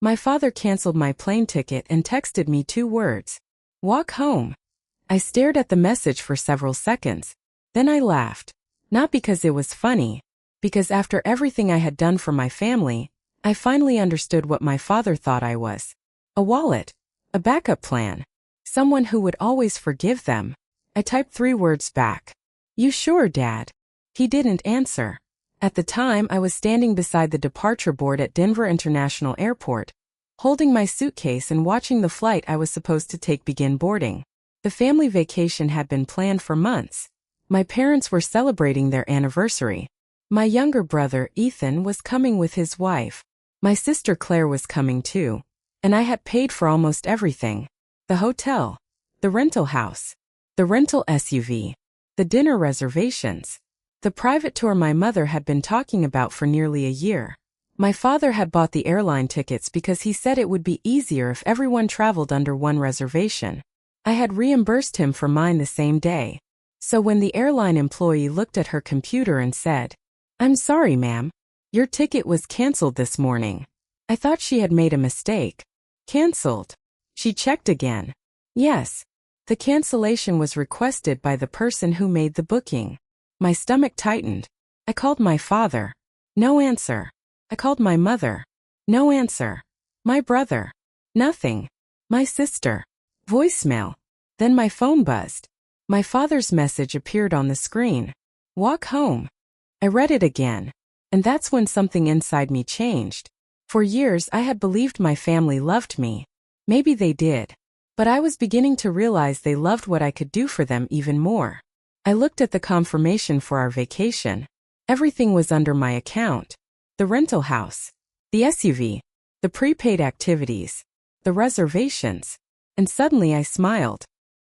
My father canceled my plane ticket and texted me 2 words. Walk home. I stared at the message for several seconds. Then I laughed. Not because it was funny, because after everything I had done for my family, I finally understood what my father thought I was. A wallet. A backup plan. Someone who would always forgive them. I typed 3 words back. You sure, Dad? He didn't answer. At the time, I was standing beside the departure board at Denver International Airport, holding my suitcase and watching the flight I was supposed to take begin boarding. The family vacation had been planned for months. My parents were celebrating their anniversary. My younger brother, Ethan, was coming with his wife. My sister Claire was coming too. And I had paid for almost everything. The hotel. The rental house. The rental SUV. The dinner reservations. The private tour my mother had been talking about for nearly a year. My father had bought the airline tickets because he said it would be easier if everyone traveled under one reservation. I had reimbursed him for mine the same day. So when the airline employee looked at her computer and said, "I'm sorry, ma'am. Your ticket was canceled this morning," I thought she had made a mistake. Canceled. She checked again. Yes. The cancellation was requested by the person who made the booking. My stomach tightened. I called my father. No answer. I called my mother. No answer. My brother. Nothing. My sister. Voicemail. Then my phone buzzed. My father's message appeared on the screen. Walk home. I read it again. And that's when something inside me changed. For years I had believed my family loved me. Maybe they did. But I was beginning to realize they loved what I could do for them even more. I looked at the confirmation for our vacation. Everything was under my account. The rental house. The SUV. The prepaid activities. The reservations. And suddenly I smiled.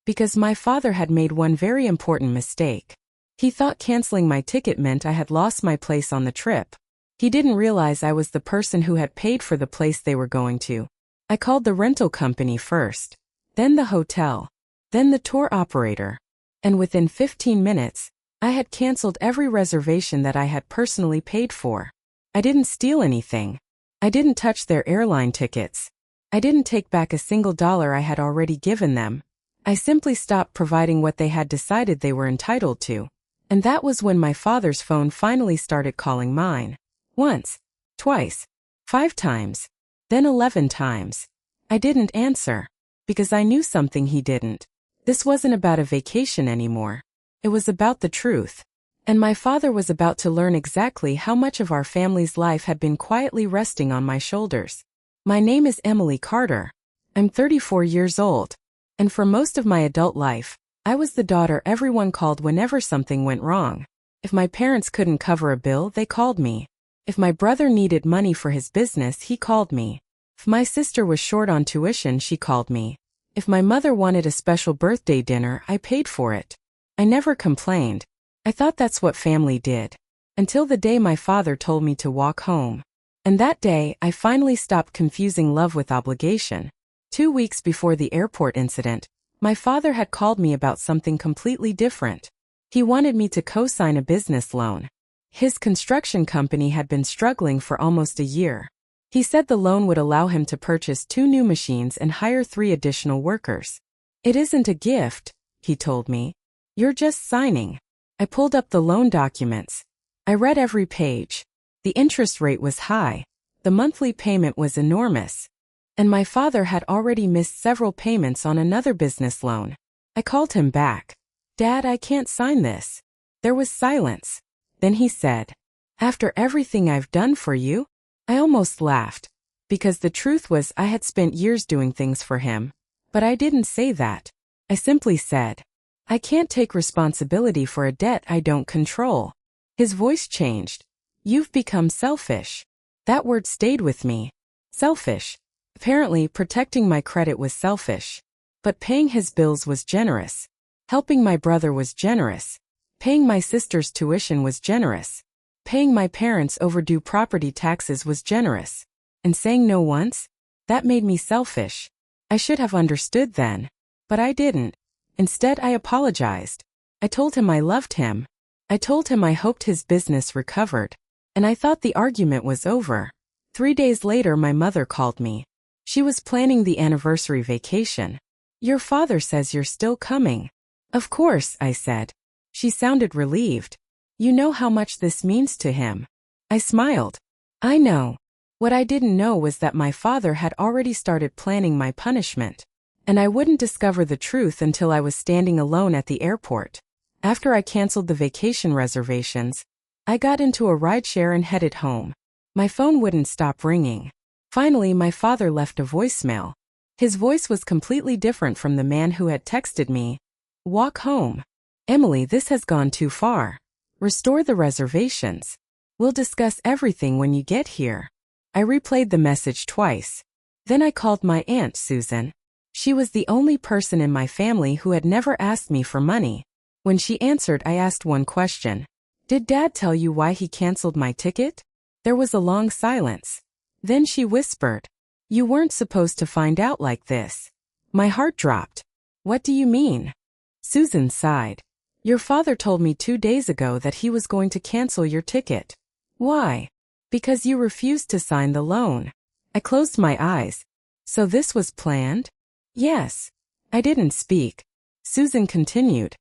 Because my father had made one very important mistake. He thought canceling my ticket meant I had lost my place on the trip. He didn't realize I was the person who had paid for the place they were going to. I called the rental company first. Then the hotel. Then the tour operator. And within 15 minutes, I had canceled every reservation that I had personally paid for. I didn't steal anything. I didn't touch their airline tickets. I didn't take back a single dollar I had already given them. I simply stopped providing what they had decided they were entitled to. And that was when my father's phone finally started calling mine. Once, twice, 5 times, then 11 times. I didn't answer. Because I knew something he didn't. This wasn't about a vacation anymore. It was about the truth. And my father was about to learn exactly how much of our family's life had been quietly resting on my shoulders. My name is Emily Carter. I'm 34 years old. And for most of my adult life, I was the daughter everyone called whenever something went wrong. If my parents couldn't cover a bill, they called me. If my brother needed money for his business, he called me. If my sister was short on tuition, she called me. If my mother wanted a special birthday dinner, I paid for it. I never complained. I thought that's what family did. Until the day my father told me to walk home. And that day, I finally stopped confusing love with obligation. 2 weeks before the airport incident, my father had called me about something completely different. He wanted me to co-sign a business loan. His construction company had been struggling for almost a year. He said the loan would allow him to purchase 2 new machines and hire 3 additional workers. It isn't a gift, he told me. You're just signing. I pulled up the loan documents. I read every page. The interest rate was high. The monthly payment was enormous. And my father had already missed several payments on another business loan. I called him back. Dad, I can't sign this. There was silence. Then he said, after everything I've done for you? I almost laughed. Because the truth was I had spent years doing things for him. But I didn't say that. I simply said, I can't take responsibility for a debt I don't control. His voice changed. You've become selfish. That word stayed with me. Selfish. Apparently, protecting my credit was selfish. But paying his bills was generous. Helping my brother was generous. Paying my sister's tuition was generous. Paying my parents' overdue property taxes was generous. And saying no once? That made me selfish. I should have understood then. But I didn't. Instead, I apologized. I told him I loved him. I told him I hoped his business recovered. And I thought the argument was over. 3 days later, my mother called me. She was planning the anniversary vacation. Your father says you're still coming. Of course, I said. She sounded relieved. You know how much this means to him. I smiled. I know. What I didn't know was that my father had already started planning my punishment, and I wouldn't discover the truth until I was standing alone at the airport. After I canceled the vacation reservations, I got into a rideshare and headed home. My phone wouldn't stop ringing. Finally, my father left a voicemail. His voice was completely different from the man who had texted me. Walk home. Emily, this has gone too far. Restore the reservations. We'll discuss everything when you get here. I replayed the message twice. Then I called my Aunt Susan. She was the only person in my family who had never asked me for money. When she answered, I asked one question. Did Dad tell you why he canceled my ticket? There was a long silence. Then she whispered, You weren't supposed to find out like this. My heart dropped. What do you mean? Susan sighed. Your father told me 2 days ago that he was going to cancel your ticket. Why? Because you refused to sign the loan. I closed my eyes. So this was planned? Yes. I didn't speak. Susan continued.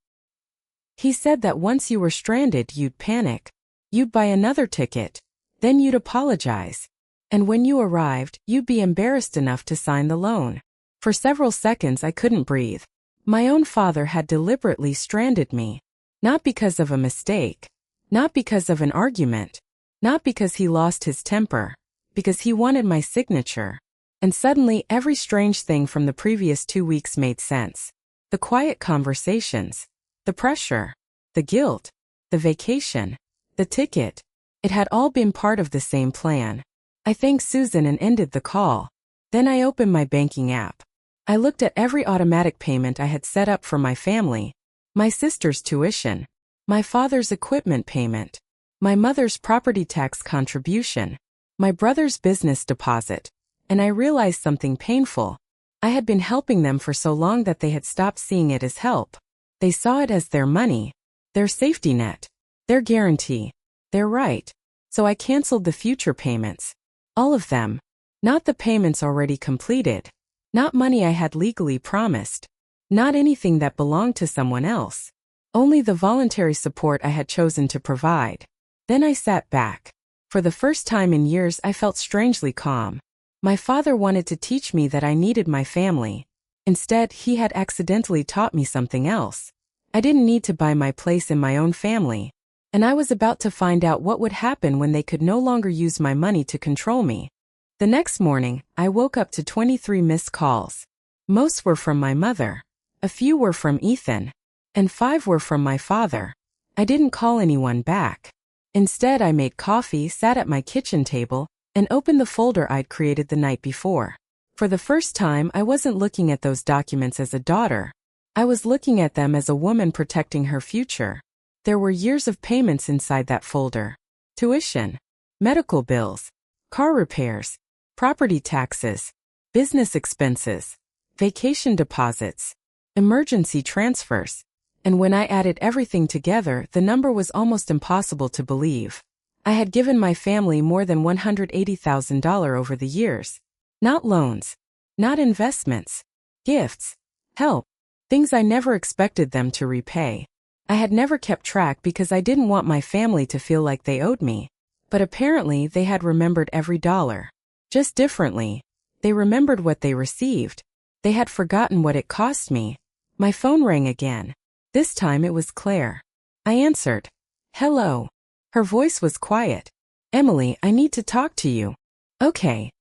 He said that once you were stranded, you'd panic. You'd buy another ticket. Then you'd apologize. And when you arrived, you'd be embarrassed enough to sign the loan. For several seconds I couldn't breathe. My own father had deliberately stranded me. Not because of a mistake. Not because of an argument. Not because he lost his temper. Because he wanted my signature. And suddenly every strange thing from the previous 2 weeks made sense. The quiet conversations. The pressure. The guilt. The vacation. The ticket. It had all been part of the same plan. I thanked Susan and ended the call. Then I opened my banking app. I looked at every automatic payment I had set up for my family. My sister's tuition. My father's equipment payment. My mother's property tax contribution. My brother's business deposit. And I realized something painful. I had been helping them for so long that they had stopped seeing it as help. They saw it as their money. Their safety net. Their guarantee. Their right. So I canceled the future payments. All of them. Not the payments already completed. Not money I had legally promised. Not anything that belonged to someone else. Only the voluntary support I had chosen to provide. Then I sat back. For the first time in years I felt strangely calm. My father wanted to teach me that I needed my family. Instead, he had accidentally taught me something else. I didn't need to buy my place in my own family. And I was about to find out what would happen when they could no longer use my money to control me. The next morning, I woke up to 23 missed calls. Most were from my mother. A few were from Ethan. And 5 were from my father. I didn't call anyone back. Instead, I made coffee, sat at my kitchen table, and opened the folder I'd created the night before. For the first time, I wasn't looking at those documents as a daughter. I was looking at them as a woman protecting her future. There were years of payments inside that folder. Tuition, medical bills, car repairs, property taxes, business expenses, vacation deposits, emergency transfers. And when I added everything together, the number was almost impossible to believe. I had given my family more than $180,000 over the years. Not loans. Not investments. Gifts. Help. Things I never expected them to repay. I had never kept track because I didn't want my family to feel like they owed me. But apparently they had remembered every dollar. Just differently. They remembered what they received. They had forgotten what it cost me. My phone rang again. This time it was Claire. I answered. Hello. Her voice was quiet. Emily, I need to talk to you. Okay.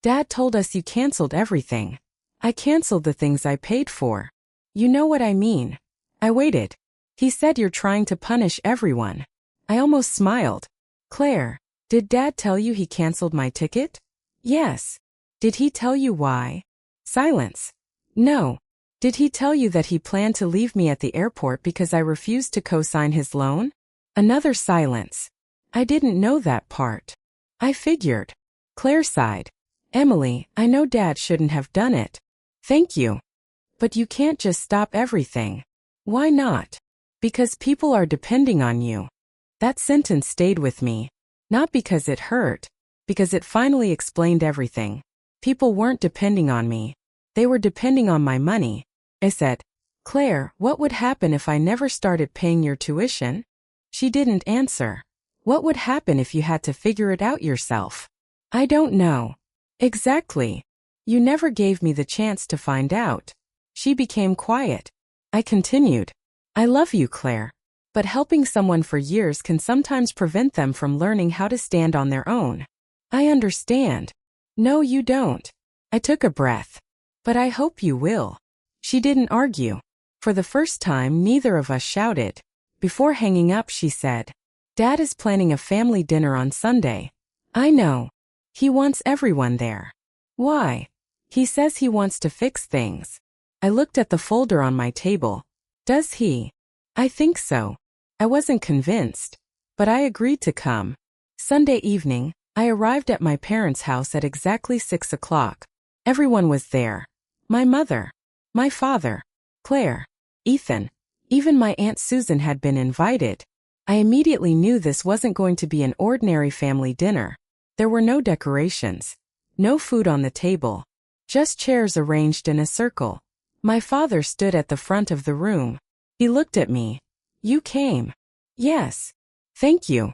Dad told us you canceled everything. I canceled the things I paid for. You know what I mean. I waited. He said you're trying to punish everyone. I almost smiled. Claire, did Dad tell you he canceled my ticket? Yes. Did he tell you why? Silence. No. Did he tell you that he planned to leave me at the airport because I refused to co-sign his loan? Another silence. I didn't know that part. I figured. Claire sighed. Emily, I know Dad shouldn't have done it. Thank you. But you can't just stop everything. Why not? Because people are depending on you. That sentence stayed with me. Not because it hurt. because it finally explained everything. People weren't depending on me. They were depending on my money. I said, Claire, what would happen if I never started paying your tuition? She didn't answer. What would happen if you had to figure it out yourself? I don't know. Exactly. You never gave me the chance to find out. She became quiet. I continued. I love you, Claire. But helping someone for years can sometimes prevent them from learning how to stand on their own. I understand. No, you don't. I took a breath. But I hope you will. She didn't argue. For the first time, neither of us shouted. Before hanging up, she said, Dad is planning a family dinner on Sunday. I know. He wants everyone there. Why? He says he wants to fix things. I looked at the folder on my table. Does he? I think so. I wasn't convinced, but I agreed to come. Sunday evening, I arrived at my parents' house at exactly 6 o'clock. Everyone was there. My mother, my father, Claire, Ethan, even my Aunt Susan had been invited. I immediately knew this wasn't going to be an ordinary family dinner. There were no decorations, no food on the table, just chairs arranged in a circle. My father stood at the front of the room. He looked at me. You came. Yes. Thank you.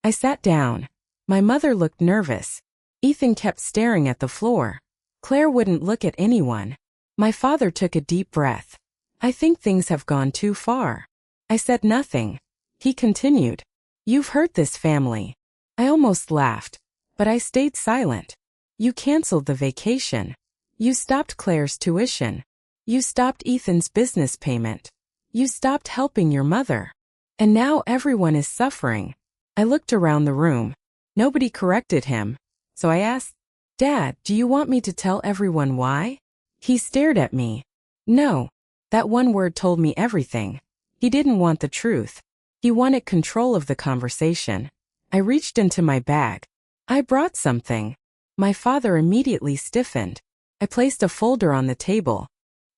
I sat down. My mother looked nervous. Ethan kept staring at the floor. Claire wouldn't look at anyone. My father took a deep breath. I think things have gone too far. I said nothing. He continued. You've hurt this family. I almost laughed, but I stayed silent. You canceled the vacation. You stopped Claire's tuition. You stopped Ethan's business payment. You stopped helping your mother. And now everyone is suffering. I looked around the room. Nobody corrected him. So I asked, Dad, do you want me to tell everyone why? He stared at me. No. That one word told me everything. He didn't want the truth. He wanted control of the conversation. I reached into my bag. I brought something. My father immediately stiffened. I placed a folder on the table.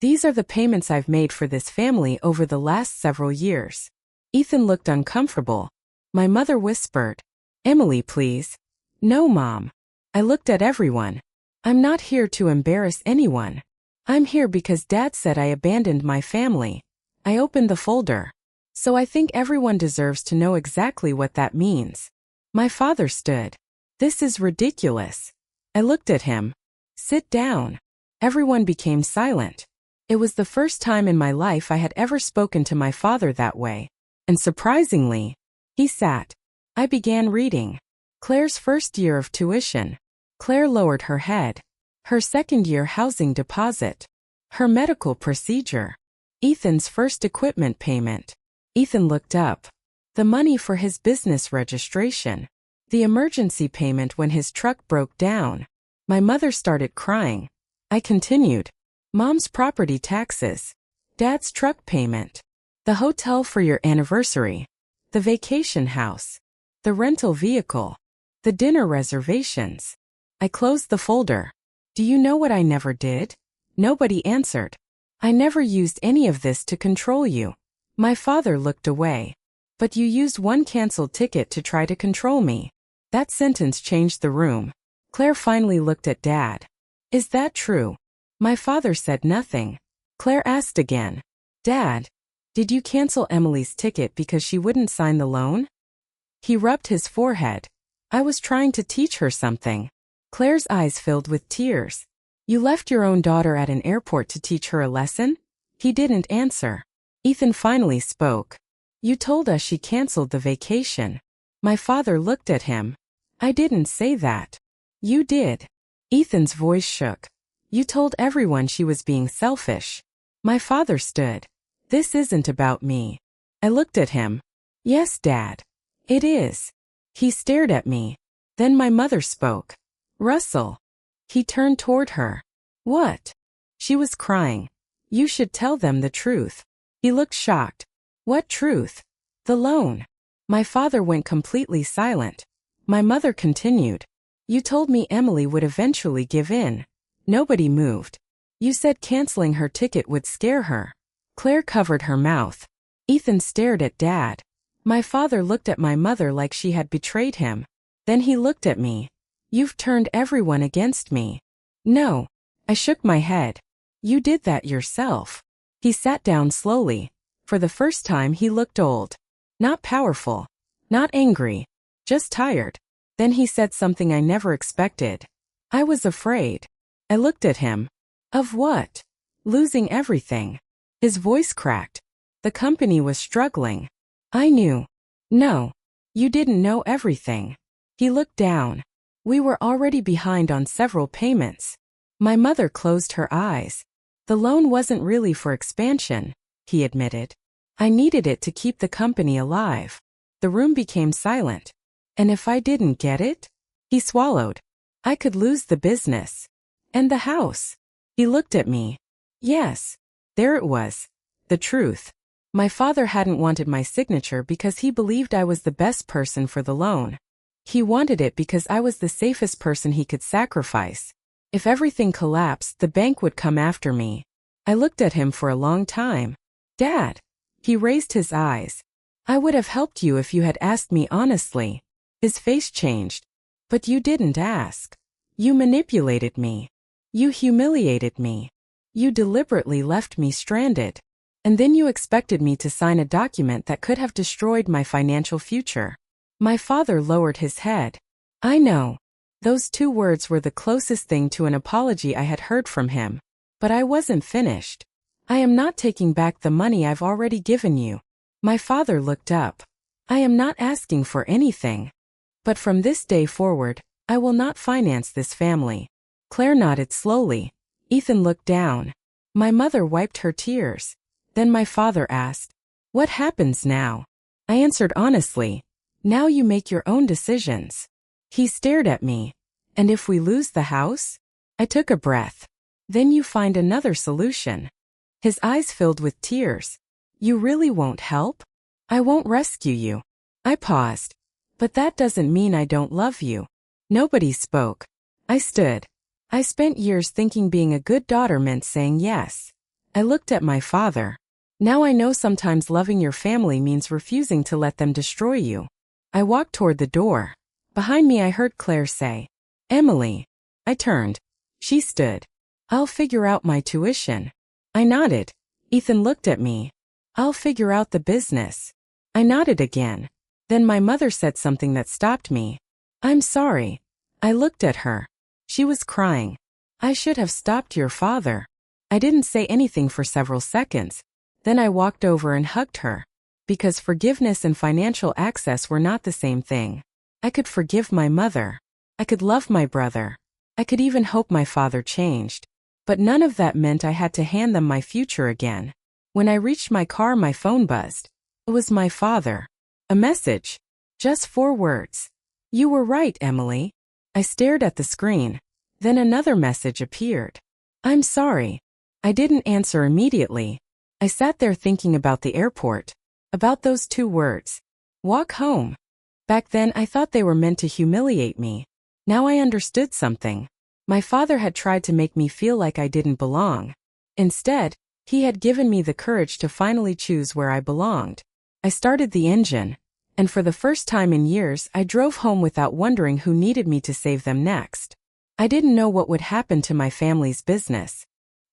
These are the payments I've made for this family over the last several years. Ethan looked uncomfortable. My mother whispered, Emily, please. No, Mom. I looked at everyone. I'm not here to embarrass anyone. I'm here because Dad said I abandoned my family. I opened the folder. So I think everyone deserves to know exactly what that means. My father stood. This is ridiculous. I looked at him. Sit down. Everyone became silent. It was the first time in my life I had ever spoken to my father that way. And surprisingly, he sat. I began reading. Claire's first year of tuition. Claire lowered her head. Her second year housing deposit. Her medical procedure. Ethan's first equipment payment. Ethan looked up. The money for his business registration. The emergency payment when his truck broke down. My mother started crying. I continued. Mom's property taxes. Dad's truck payment. The hotel for your anniversary. The vacation house. The rental vehicle. The dinner reservations. I closed the folder. Do you know what I never did? Nobody answered. I never used any of this to control you. My father looked away. But you used one canceled ticket to try to control me. That sentence changed the room. Claire finally looked at Dad. Is that true? My father said nothing. Claire asked again. Dad, did you cancel Emily's ticket because she wouldn't sign the loan? He rubbed his forehead. I was trying to teach her something. Claire's eyes filled with tears. You left your own daughter at an airport to teach her a lesson? He didn't answer. Ethan finally spoke. You told us she canceled the vacation. My father looked at him. I didn't say that. You did. Ethan's voice shook. You told everyone she was being selfish. My father stood. This isn't about me. I looked at him. Yes, Dad. It is. He stared at me. Then my mother spoke. Russell. He turned toward her. What? She was crying. You should tell them the truth. He looked shocked. What truth? The loan. My father went completely silent. My mother continued. You told me Emily would eventually give in. Nobody moved. You said canceling her ticket would scare her. Claire covered her mouth. Ethan stared at Dad. My father looked at my mother like she had betrayed him. Then he looked at me. You've turned everyone against me. No. I shook my head. You did that yourself. He sat down slowly. For the first time he looked old. Not powerful. Not angry. Just tired. Then he said something I never expected. I was afraid. I looked at him. Of what? Losing everything. His voice cracked. The company was struggling. I knew. No. You didn't know everything. He looked down. We were already behind on several payments. My mother closed her eyes. The loan wasn't really for expansion, he admitted. I needed it to keep the company alive. The room became silent. And if I didn't get it? He swallowed. I could lose the business. And the house. He looked at me. Yes. There it was. The truth. My father hadn't wanted my signature because he believed I was the best person for the loan. He wanted it because I was the safest person he could sacrifice. If everything collapsed, the bank would come after me. I looked at him for a long time. Dad. He raised his eyes. I would have helped you if you had asked me honestly. His face changed. But you didn't ask. You manipulated me. You humiliated me. You deliberately left me stranded. And then you expected me to sign a document that could have destroyed my financial future. My father lowered his head. I know. Those 2 words were the closest thing to an apology I had heard from him. But I wasn't finished. I am not taking back the money I've already given you. My father looked up. I am not asking for anything. But from this day forward, I will not finance this family. Claire nodded slowly. Ethan looked down. My mother wiped her tears. Then my father asked, "What happens now?" I answered honestly, "Now you make your own decisions." He stared at me. "And if we lose the house?" I took a breath. "Then you find another solution." His eyes filled with tears. "You really won't help?" "I won't rescue you." I paused. "But that doesn't mean I don't love you." Nobody spoke. I stood. I spent years thinking being a good daughter meant saying yes. I looked at my father. Now I know sometimes loving your family means refusing to let them destroy you. I walked toward the door. Behind me I heard Claire say, "Emily." I turned. She stood. "I'll figure out my tuition." I nodded. Ethan looked at me. "I'll figure out the business." I nodded again. Then my mother said something that stopped me. "I'm sorry." I looked at her. She was crying. "I should have stopped your father." I didn't say anything for several seconds. Then I walked over and hugged her. Because forgiveness and financial access were not the same thing. I could forgive my mother. I could love my brother. I could even hope my father changed. But none of that meant I had to hand them my future again. When I reached my car, my phone buzzed. It was my father. A message. Just 4 words. "You were right, Emily." I stared at the screen. Then another message appeared. "I'm sorry." I didn't answer immediately. I sat there thinking about the airport. About those 2 words. Walk home. Back then I thought they were meant to humiliate me. Now I understood something. My father had tried to make me feel like I didn't belong. Instead, he had given me the courage to finally choose where I belonged. I started the engine. And for the first time in years, I drove home without wondering who needed me to save them next. I didn't know what would happen to my family's business.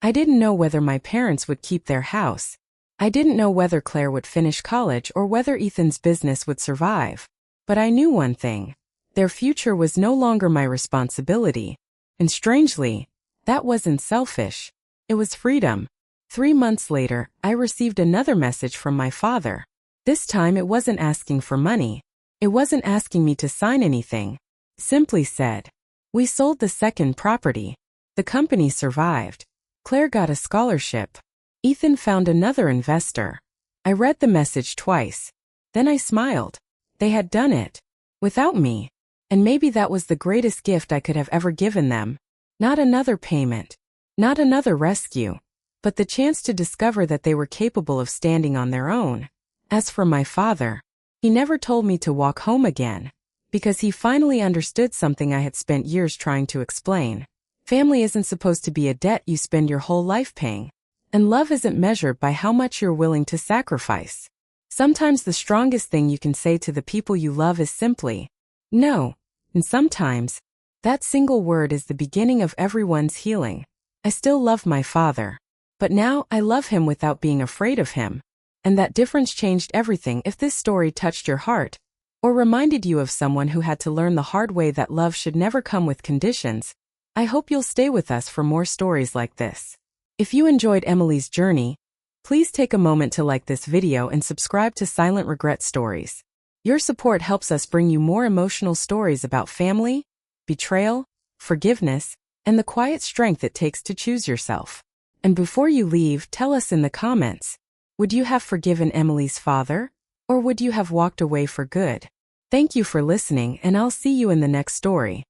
I didn't know whether my parents would keep their house. I didn't know whether Claire would finish college or whether Ethan's business would survive. But I knew one thing. Their future was no longer my responsibility. And strangely, that wasn't selfish. It was freedom. 3 months later, I received another message from my father. This time it wasn't asking for money. It wasn't asking me to sign anything. It simply said, "We sold the second property. The company survived. Claire got a scholarship. Ethan found another investor." I read the message twice. Then I smiled. They had done it. Without me. And maybe that was the greatest gift I could have ever given them. Not another payment. Not another rescue. But the chance to discover that they were capable of standing on their own. As for my father, he never told me to walk home again. Because he finally understood something I had spent years trying to explain. Family isn't supposed to be a debt you spend your whole life paying. And love isn't measured by how much you're willing to sacrifice. Sometimes the strongest thing you can say to the people you love is simply, "No." And sometimes, That single word is the beginning of everyone's healing. I still love my father. But now I love him without being afraid of him. And that difference changed everything. If this story touched your heart, or reminded you of someone who had to learn the hard way that love should never come with conditions, I hope you'll stay with us for more stories like this. If you enjoyed Emily's journey, please take a moment to like this video and subscribe to Silent Regret Stories. Your support helps us bring you more emotional stories about family, betrayal, forgiveness, and the quiet strength it takes to choose yourself. And before you leave, tell us in the comments, would you have forgiven Emily's father, or would you have walked away for good? Thank you for listening, and I'll see you in the next story.